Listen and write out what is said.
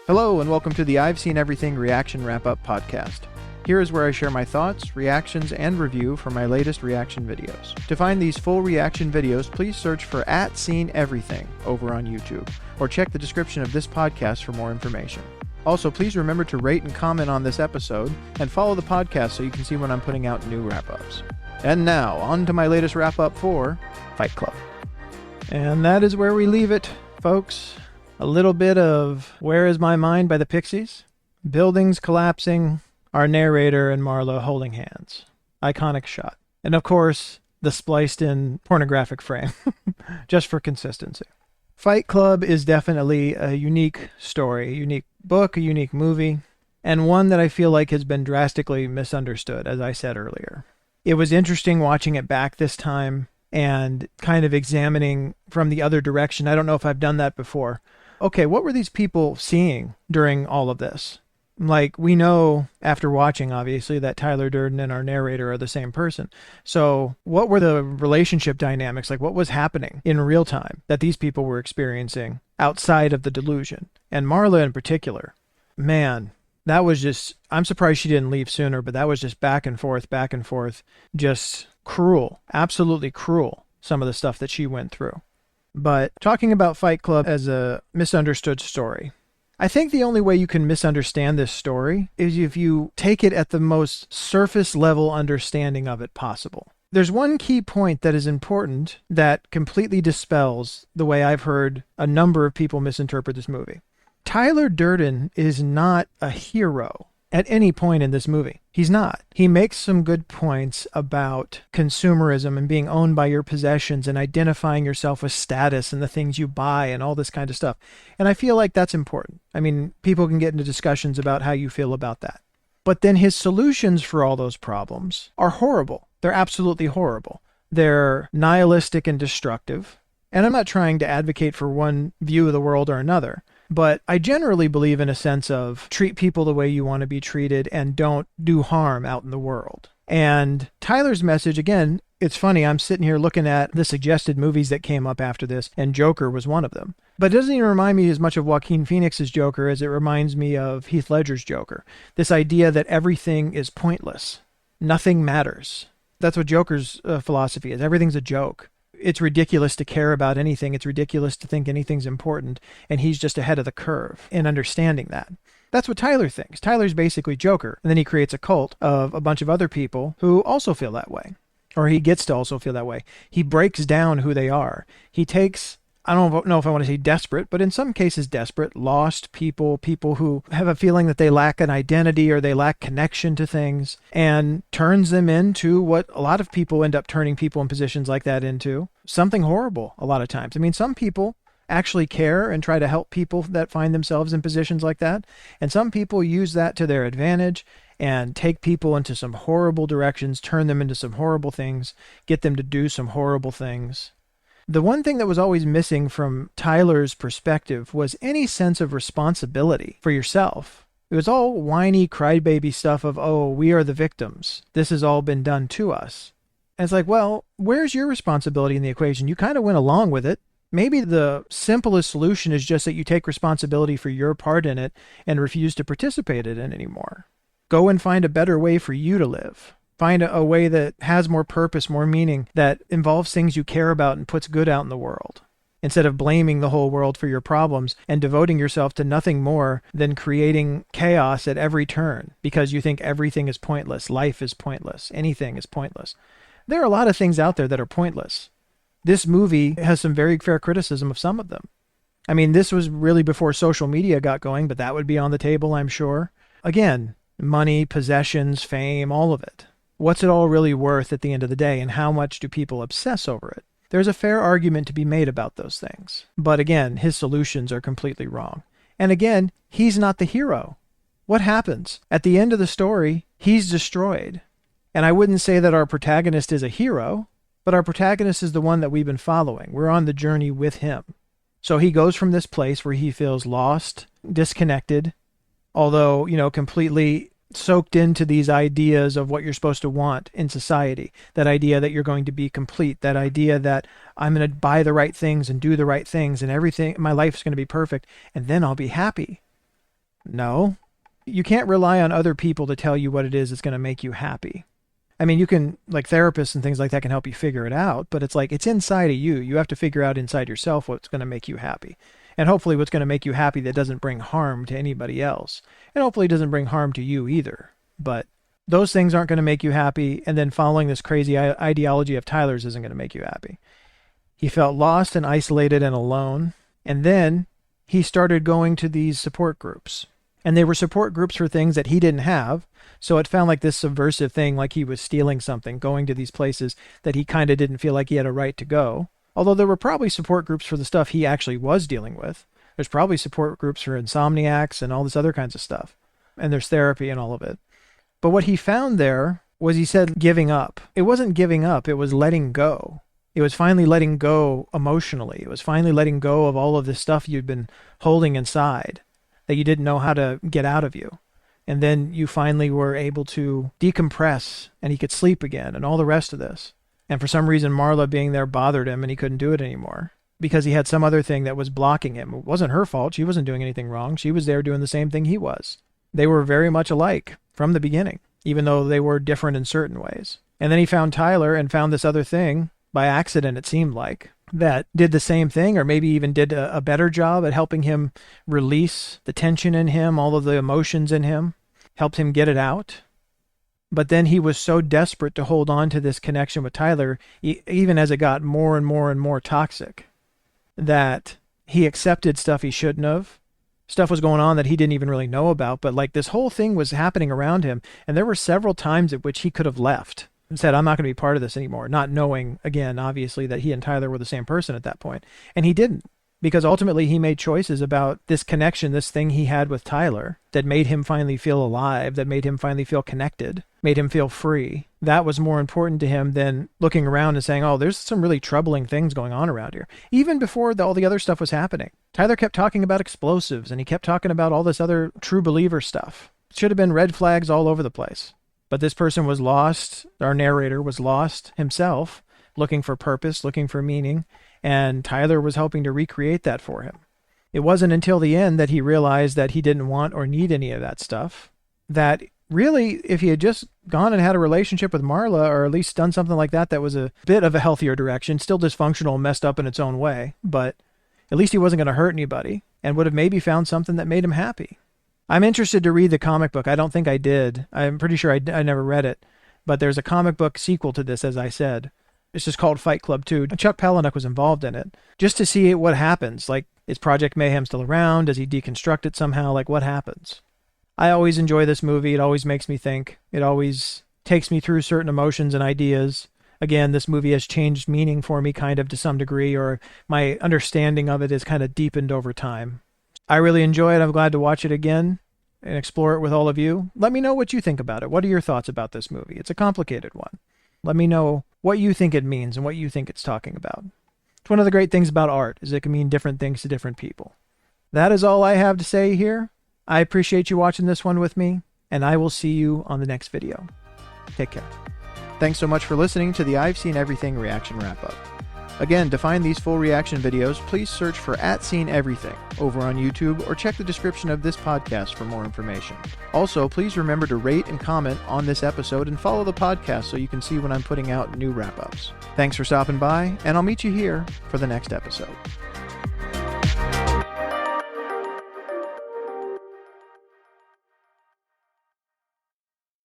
Hello, and welcome to the I've Seen Everything Reaction Wrap-Up podcast. Here is where I share my thoughts, reactions, and review for my latest reaction videos. To find these full reaction videos, please search for @SeenEverything over on YouTube, or check the description of this podcast for more information. Also, please remember to rate and comment on this episode, and follow the podcast so you can see when I'm putting out new wrap-ups. And now, on to my latest wrap-up for Fight Club. And that is where we leave it, folks. A little bit of Where Is My Mind by the Pixies, buildings collapsing, our narrator and Marla holding hands. Iconic shot. And of course, the spliced in pornographic frame, just for consistency. Fight Club is definitely a unique story, a unique book, a unique movie, and one that I feel like has been drastically misunderstood, as I said earlier. It was interesting watching it back this time and kind of examining from the other direction. I don't know if I've done that before. Okay, what were these people seeing during all of this? Like, we know after watching, obviously, that Tyler Durden and our narrator are the same person. So what were the relationship dynamics? Like, what was happening in real time that these people were experiencing outside of the delusion? And Marla in particular, man, that was just, I'm surprised she didn't leave sooner, but that was just back and forth, just cruel, absolutely cruel, some of the stuff that she went through. But talking about Fight Club as a misunderstood story, I think the only way you can misunderstand this story is if you take it at the most surface level understanding of it possible. There's one key point that is important that completely dispels the way I've heard a number of people misinterpret this movie. Tyler Durden is not a hero at any point in this movie. He's not. He makes some good points about consumerism and being owned by your possessions and identifying yourself with status and the things you buy and all this kind of stuff. And I feel like that's important. I mean, people can get into discussions about how you feel about that. But then his solutions for all those problems are horrible. They're absolutely horrible. They're nihilistic and destructive. And I'm not trying to advocate for one view of the world or another. But I generally believe in a sense of treat people the way you want to be treated and don't do harm out in the world. And Tyler's message, again, it's funny, I'm sitting here looking at the suggested movies that came up after this, and Joker was one of them. But it doesn't even remind me as much of Joaquin Phoenix's Joker as it reminds me of Heath Ledger's Joker. This idea that everything is pointless. Nothing matters. That's what Joker's philosophy is. Everything's a joke. It's ridiculous to care about anything. It's ridiculous to think anything's important. And he's just ahead of the curve in understanding that. That's what Tyler thinks. Tyler's basically Joker. And then he creates a cult of a bunch of other people who also feel that way. Or he gets to also feel that way. He breaks down who they are. He takes, I don't know if I want to say desperate, but in some cases desperate, lost people, people who have a feeling that they lack an identity or they lack connection to things, and turns them into what a lot of people end up turning people in positions like that into, something horrible a lot of times. I mean, some people actually care and try to help people that find themselves in positions like that, and some people use that to their advantage and take people into some horrible directions, turn them into some horrible things, get them to do some horrible things. The one thing that was always missing from Tyler's perspective was any sense of responsibility for yourself. It was all whiny crybaby stuff of, oh, we are the victims. This has all been done to us. And it's like, well, where's your responsibility in the equation? You kind of went along with it. Maybe the simplest solution is just that you take responsibility for your part in it and refuse to participate in it anymore. Go and find a better way for you to live. Find a way that has more purpose, more meaning, that involves things you care about and puts good out in the world. Instead of blaming the whole world for your problems and devoting yourself to nothing more than creating chaos at every turn because you think everything is pointless, life is pointless, anything is pointless. There are a lot of things out there that are pointless. This movie has some very fair criticism of some of them. I mean, this was really before social media got going, but that would be on the table, I'm sure. Again, money, possessions, fame, all of it. What's it all really worth at the end of the day, and how much do people obsess over it? There's a fair argument to be made about those things. But again, his solutions are completely wrong. And again, he's not the hero. What happens? At the end of the story, he's destroyed. And I wouldn't say that our protagonist is a hero, but our protagonist is the one that we've been following. We're on the journey with him. So he goes from this place where he feels lost, disconnected, although, completely soaked into these ideas of what you're supposed to want in society. That idea that you're going to be complete. That idea that I'm going to buy the right things and do the right things and everything, my life's going to be perfect, and then I'll be happy. No. You can't rely on other people to tell you what it is that's going to make you happy. I mean, you can, like therapists and things like that can help you figure it out, but it's like, it's inside of you. You have to figure out inside yourself what's going to make you happy. And hopefully what's going to make you happy that doesn't bring harm to anybody else. And hopefully doesn't bring harm to you either. But those things aren't going to make you happy. And then following this crazy ideology of Tyler's isn't going to make you happy. He felt lost and isolated and alone. And then he started going to these support groups. And they were support groups for things that he didn't have. So it found like this subversive thing, like he was stealing something, going to these places that he kind of didn't feel like he had a right to go. Although there were probably support groups for the stuff he actually was dealing with. There's probably support groups for insomniacs and all this other kinds of stuff. And there's therapy and all of it. But what he found there was, he said, giving up. It wasn't giving up. It was letting go. It was finally letting go emotionally. It was finally letting go of all of this stuff you'd been holding inside that you didn't know how to get out of you. And then you finally were able to decompress and he could sleep again and all the rest of this. And for some reason, Marla being there bothered him and he couldn't do it anymore because he had some other thing that was blocking him. It wasn't her fault. She wasn't doing anything wrong. She was there doing the same thing he was. They were very much alike from the beginning, even though they were different in certain ways. And then he found Tyler and found this other thing by accident, it seemed like, that did the same thing, or maybe even did a better job at helping him release the tension in him, all of the emotions in him, helped him get it out. But then he was so desperate to hold on to this connection with Tyler, even as it got more and more and more toxic, that he accepted stuff he shouldn't have. Stuff was going on that he didn't even really know about, but like this whole thing was happening around him, and there were several times at which he could have left and said, I'm not going to be part of this anymore, not knowing, again, obviously, that he and Tyler were the same person at that point. And he didn't, because ultimately he made choices about this connection, this thing he had with Tyler that made him finally feel alive, that made him finally feel connected, made him feel free. That was more important to him than looking around and saying, oh, there's some really troubling things going on around here. Even before all the other stuff was happening, Tyler kept talking about explosives and he kept talking about all this other true believer stuff. It should have been red flags all over the place. But this person was lost. Our narrator was lost himself, looking for purpose, looking for meaning. And Tyler was helping to recreate that for him. It wasn't until the end that he realized that he didn't want or need any of that stuff. That really, if he had just gone and had a relationship with Marla, or at least done something like that that was a bit of a healthier direction, still dysfunctional, messed up in its own way, but at least he wasn't going to hurt anybody and would have maybe found something that made him happy. I'm interested to read the comic book. I don't think I did. I'm pretty sure I never read it. But there's a comic book sequel to this, as I said. It's just called Fight Club 2. Chuck Palahniuk was involved in it. Just to see what happens. Like, is Project Mayhem still around? Does he deconstruct it somehow? Like, what happens? I always enjoy this movie. It always makes me think. It always takes me through certain emotions and ideas. Again, this movie has changed meaning for me kind of to some degree, or my understanding of it is kind of deepened over time. I really enjoy it. I'm glad to watch it again and explore it with all of you. Let me know what you think about it. What are your thoughts about this movie? It's a complicated one. Let me know what you think it means and what you think it's talking about. It's one of the great things about art, is it can mean different things to different people. That is all I have to say here. I appreciate you watching this one with me, and I will see you on the next video. Take care. Thanks so much for listening to the I've Seen Everything reaction wrap-up. Again, to find these full reaction videos, please search for @SeenEverything over on YouTube or check the description of this podcast for more information. Also, please remember to rate and comment on this episode and follow the podcast so you can see when I'm putting out new wrap-ups. Thanks for stopping by, and I'll meet you here for the next episode.